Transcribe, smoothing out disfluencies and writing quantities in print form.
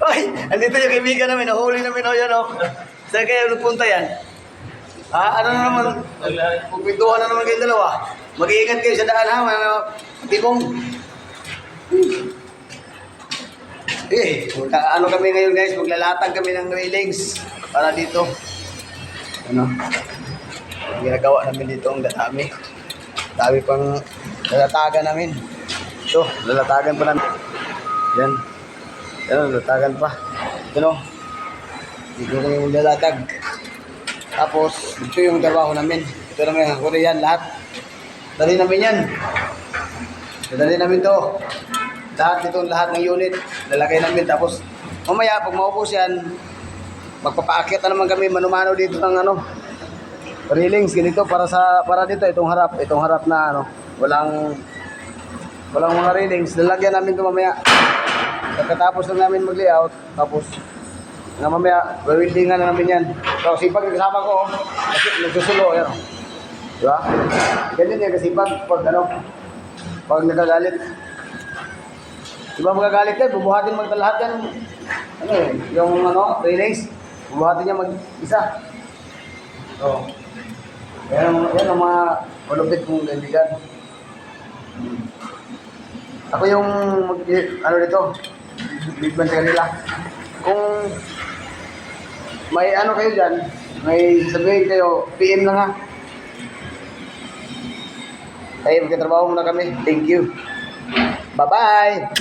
Ay, andito yung kaibigan namin, nahuli namin o yan o. Saan kayo nagpunta yan? Ano na naman, pagpintuhan na naman kayong dalawa. Mag-iingat kayo sa daan ha, mga tibong. Ano kami ngayon guys, maglalatag kami ng railings para dito. Ano? Ginagawa namin dito ang dami. Dami pang lalatagan namin. Ito, lalatagan pa namin. Yan. Yan, lalatagan pa. Ito no. Dito kami maglalatag. Tapos, ito yung trabaho namin. Ito naman yung hakuri yan, lahat. Dali namin yan. Dali namin to. Lahat dito, lahat ng unit. Lalagay namin. Tapos, mamaya, pag maubos yan, magpapaakit na naman kami manumano dito ng ano, railings, ganito, para dito, itong harap na ano, walang mga railings. Lalagyan namin ito mamaya. Pagkatapos na namin mag-layout, tapos, nga mamaya, wawildingan na namin yan. So, sipag yung kasama ko, nagsusulo, yan o. Diba? Ganyan yan, kasipag, pag nagagalit. Diba magagalit yan, bubuhatin magdalahat yan. Ano eh, yung railings, bubuhatin niya mag-isa. So, yan ang mga malupit kong kaibigan. Ako yung dito, bigman sa kanila. Kung may ano kayo dyan, may sabihin kayo, PM na nga. Ay, magkatrabaho muna kami. Thank you. Bye-bye!